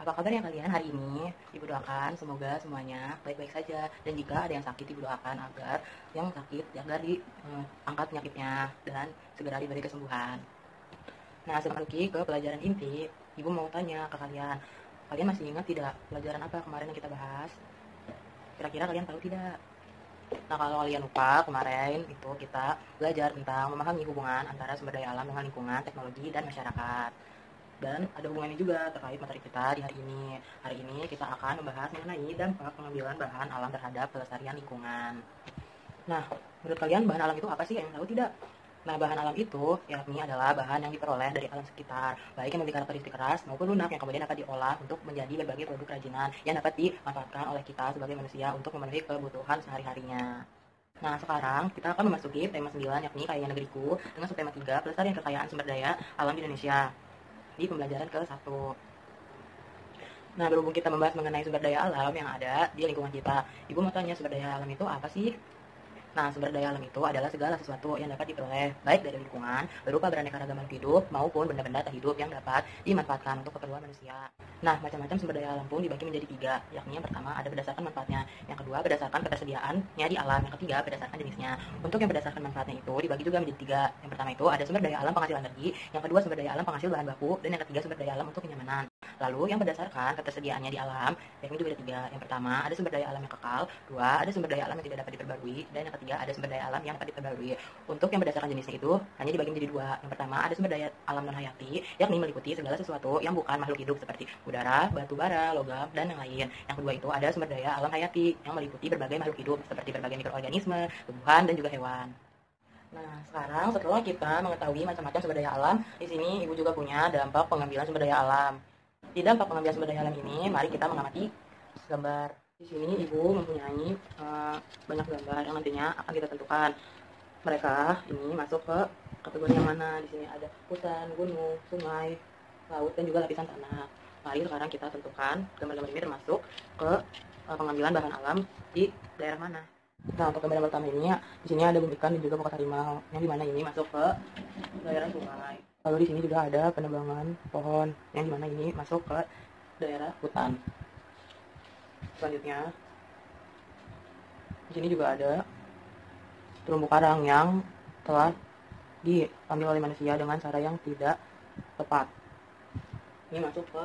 Apa kabarnya kalian hari ini? Ibu doakan semoga semuanya baik-baik saja. Dan jika ada yang sakit, ibu doakan agar yang sakit agar diangkat penyakitnya dan segera diberi kesembuhan. Nah, sebelum ke pelajaran inti, ibu mau tanya ke kalian. Kalian masih ingat tidak pelajaran apa kemarin yang kita bahas? Kira-kira kalian tahu tidak? Nah, kalau kalian lupa, kemarin itu kita belajar tentang memahami hubungan antara sumber daya alam dengan lingkungan, teknologi, dan masyarakat. Dan ada hubungannya juga terkait materi kita di hari ini. Hari ini kita akan membahas mengenai dampak pengambilan bahan alam terhadap kelestarian lingkungan. Nah, menurut kalian bahan alam itu apa sih? Yang tahu tidak? Nah, bahan alam itu yakni adalah bahan yang diperoleh dari alam sekitar, baik yang memiliki karakteristik keras maupun lunak yang kemudian dapat diolah untuk menjadi berbagai produk kerajinan yang dapat dimanfaatkan oleh kita sebagai manusia untuk memenuhi kebutuhan sehari-harinya. Nah, sekarang kita akan memasuki tema 9 yakni Kayanya Negeriku dengan subtema 3 pelestarian kekayaan sumber daya alam di Indonesia di pembelajaran ke-1. Nah, berhubung kita membahas mengenai sumber daya alam yang ada di lingkungan kita, Ibu mau tanya sumber daya alam itu apa sih? Nah, sumber daya alam itu adalah segala sesuatu yang dapat diperoleh baik dari lingkungan berupa beraneka ragam makhluk hidup maupun benda-benda tak hidup yang dapat dimanfaatkan untuk keperluan manusia. Nah, macam-macam sumber daya alam pun dibagi menjadi 3, yakni yang pertama ada berdasarkan manfaatnya, yang kedua berdasarkan ketersediaannya di alam, yang ketiga berdasarkan jenisnya. Untuk yang berdasarkan manfaatnya itu dibagi juga menjadi 3. Yang pertama itu ada sumber daya alam penghasil energi, yang kedua sumber daya alam penghasil bahan baku, dan yang ketiga sumber daya alam untuk kenyamanan. Lalu yang berdasarkan ketersediaannya di alam, yakni juga ada 3. Yang pertama ada sumber daya alam yang kekal, 2 ada sumber daya alam yang tidak dapat diperbarui, dan yang ketiga ada sumber daya alam yang dapat diperbarui. Untuk yang berdasarkan jenisnya itu hanya dibagi menjadi 2. Yang pertama ada sumber daya alam non hayati, yakni meliputi segala sesuatu yang bukan makhluk hidup seperti udara, batu bara, logam, dan yang lain. Yang kedua itu ada sumber daya alam hayati yang meliputi berbagai makhluk hidup seperti berbagai mikroorganisme, tumbuhan, dan juga hewan. Nah, sekarang setelah kita mengetahui macam-macam sumber daya alam, di sini Ibu juga punya dampak pengambilan sumber daya alam. Di dampak pengambilan sumber daya alam ini, mari kita mengamati gambar. Di sini Ibu mempunyai banyak gambar yang nantinya akan kita tentukan. Mereka ini masuk ke kategori yang mana? Di sini ada hutan, gunung, sungai, laut, dan juga lapisan tanah. Mari sekarang kita tentukan gambar-gambar ini termasuk ke pengambilan bahan alam di daerah mana. Nah, untuk gambar pertama ini di sini ada bumi ikan dan juga pokok harimau yang dimana ini masuk ke daerah sungai. Lalu di sini juga ada penebangan pohon yang dimana ini masuk ke daerah hutan. Selanjutnya di sini juga ada terumbu karang yang telah diambil oleh manusia dengan cara yang tidak tepat. Ini masuk ke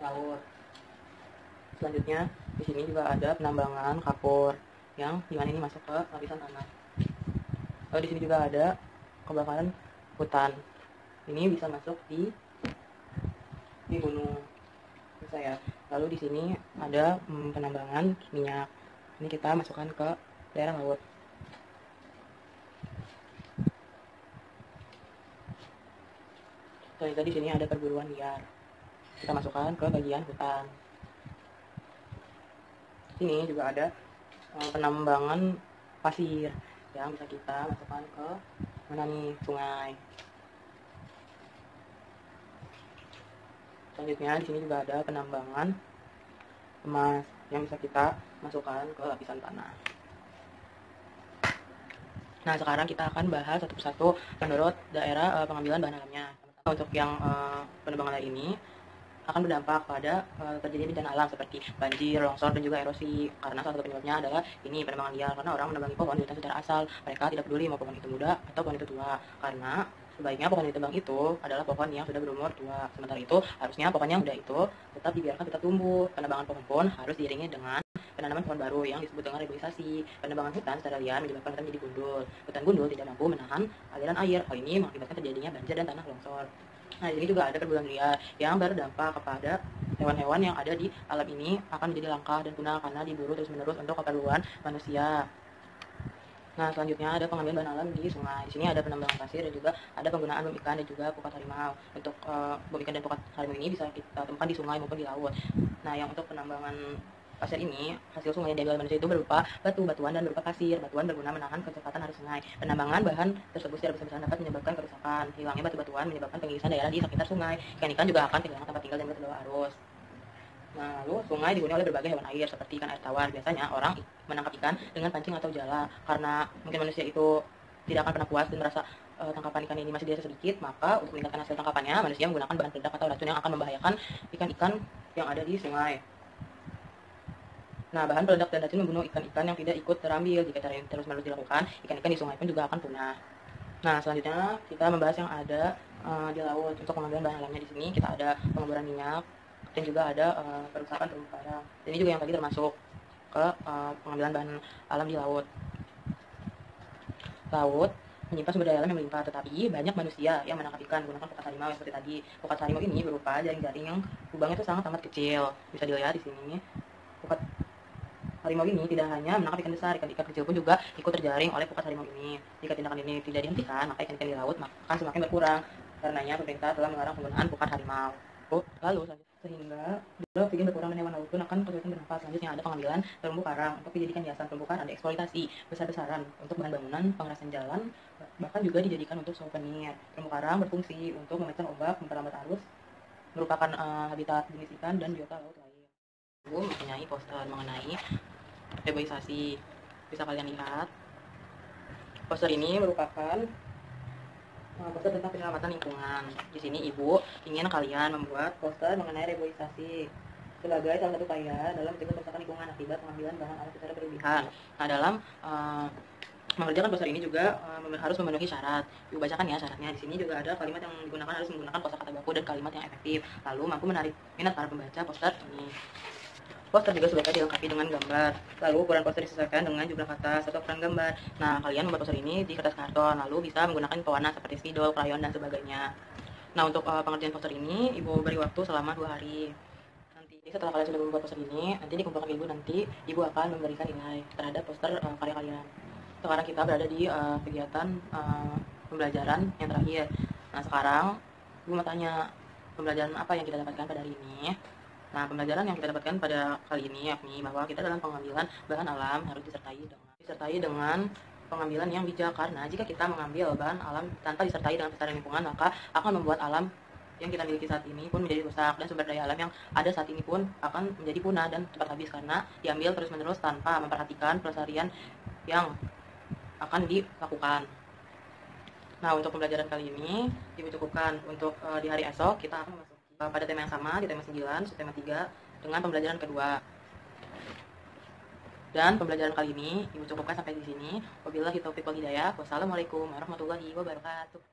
laut. Selanjutnya di sini juga ada penambangan kapur yang dimana ini masuk ke lapisan tanah. Lalu di sini juga ada kebakaran hutan. Ini bisa masuk di gunung. Bisa ya. Lalu di sini ada penambangan minyak. Ini kita masukkan ke daerah laut. Selanjutnya di sini ada perburuan liar. Kita masukkan ke bagian hutan. Sini juga ada penambangan pasir yang bisa kita masukkan ke mana nih, sungai. Selanjutnya di sini juga ada penambangan emas yang bisa kita masukkan ke lapisan tanah. Nah, sekarang kita akan bahas satu persatu menurut daerah pengambilan bahan alamnya. Untuk yang penambangan lain ini akan berdampak pada terjadi bencana alam seperti banjir, longsor, dan juga erosi. Karena salah satu penyebabnya adalah ini penambangan liar, karena orang menebangi pohon di hutan secara asal. Mereka tidak peduli mau pohon itu muda atau pohon itu tua, karena sebaiknya pohon yang ditebang itu adalah pohon yang sudah berumur tua. Sementara itu harusnya pohon yang muda itu tetap dibiarkan tetap tumbuh. Penebangan pohon pun harus diiringi dengan penanaman pohon baru yang disebut dengan reboisasi. Penebangan hutan secara liar menyebabkan hutan menjadi gundul. Hutan gundul tidak mampu menahan aliran air. Hal ini mengakibatkan terjadinya banjir dan tanah longsor. Nah, ini juga ada perburuan liar yang berdampak kepada hewan-hewan yang ada di alam ini akan menjadi langka dan punah karena diburu terus-menerus untuk keperluan manusia. Nah, selanjutnya ada pengambilan bahan alam di sungai. Di sini ada penambangan pasir dan juga ada penggunaan bom ikan dan juga pukat harimau. Untuk bom ikan dan pukat harimau ini bisa kita temukan di sungai maupun di laut. Nah, yang untuk penambangan pasir ini, hasil sungai yang diambil manusia itu berupa batuan dan berupa pasir. Batuan berguna menahan kecepatan arus sungai. Penambangan bahan tersebut secara besar-besaran dapat menyebabkan kerusakan. Hilangnya batu-batuan menyebabkan pengisian daerah di sekitar sungai. Ikan-ikan juga akan kehilangan tempat tinggal dan terbawa arus. Nah, lalu sungai dihuni oleh berbagai hewan air seperti ikan air tawar. Biasanya orang menangkap ikan dengan pancing atau jala karena mungkin manusia itu tidak akan pernah puas dan merasa tangkapan ikan ini masih dirasa sedikit, maka untuk meningkatkan hasil tangkapannya, manusia menggunakan bahan peledak atau racun yang akan membahayakan ikan-ikan yang ada di sungai. Nah, bahan peledak dan racun membunuh ikan-ikan yang tidak ikut terambil. Jika cara ini terus-menerus dilakukan, ikan-ikan di sungai pun juga akan punah. Nah, selanjutnya kita membahas yang ada di laut. Untuk pengambilan bahan alamnya di sini kita ada pengeboran minyak dan juga ada perusahaan terumbu karang. Ini juga yang tadi termasuk ke pengambilan bahan alam di laut. Laut menyimpan sumber daya alam yang melimpah, tetapi banyak manusia yang menangkap ikan menggunakan pukat harimau seperti tadi. Pukat harimau ini berupa jaring-jaring yang lubangnya itu sangat amat kecil. Bisa dilihat di sini. Pukat harimau ini tidak hanya menangkap ikan besar, ikan-ikan kecil pun juga ikut terjaring oleh pukat harimau ini. Jika tindakan ini tidak dihentikan, maka ikan-ikan di laut akan semakin berkurang. Karenanya pemerintah telah melarang penggunaan pukat harimau. Lalu sehingga bila oksigen berkurang dan hewan laut pun akan kesulitan bernafas. Selanjutnya ada pengambilan terumbu karang untuk dijadikan hiasan. Terumbu karang dieksploitasi besar-besaran untuk bahan bangunan, pengerasan jalan, bahkan juga dijadikan untuk souvenir. Terumbu karang berfungsi untuk memecah ombak, memperlambat arus, merupakan habitat jenis ikan dan biota laut lain. Mempunyai poster mengenai reboisasi. Bisa kalian lihat. Poster ini merupakan poster tentang penyelamatan lingkungan. Di sini ibu ingin kalian membuat poster mengenai reboisasi sebagai salah satu upaya dalam mencegah kerusakan lingkungan akibat pengambilan bahan alam secara berlebihan. Nah, dalam mengerjakan poster ini juga harus memenuhi syarat. Ibu bacakan ya syaratnya. Di sini juga ada kalimat yang digunakan harus menggunakan kosakata baku dan kalimat yang efektif, lalu mampu menarik minat para pembaca poster ini. Poster juga sebaiknya dilengkapi dengan gambar. Lalu ukuran poster disesuaikan dengan jumlah kata atau ukuran gambar. Nah, kalian membuat poster ini di kertas karton, lalu bisa menggunakan pewarna seperti spidol, krayon, dan sebagainya. Nah, untuk pengerjaan poster ini, ibu beri waktu selama 2 hari. Nanti setelah kalian sudah membuat poster ini, nanti dikumpulkan ibu, nanti ibu akan memberikan nilai terhadap poster karya kalian. Sekarang kita berada di kegiatan pembelajaran yang terakhir. Nah, sekarang ibu mau tanya, pembelajaran apa yang kita dapatkan pada hari ini? Nah, pembelajaran yang kita dapatkan pada kali ini yakni bahwa kita dalam pengambilan bahan alam harus disertai dengan pengambilan yang bijak, karena jika kita mengambil bahan alam tanpa disertai dengan pelestarian lingkungan, maka akan membuat alam yang kita miliki saat ini pun menjadi rusak, dan sumber daya alam yang ada saat ini pun akan menjadi punah dan cepat habis karena diambil terus-menerus tanpa memperhatikan pelestarian yang akan dilakukan. Nah, untuk pembelajaran kali ini ibu cukupkan. Untuk di hari esok kita akan masuk pada tema yang sama, di tema 9, subtema 3, dengan pembelajaran kedua. Dan pembelajaran kali ini ibu cukupkan sampai di sini. Wabillahi taufiq wal hidayah. Wassalamualaikum warahmatullahi wabarakatuh.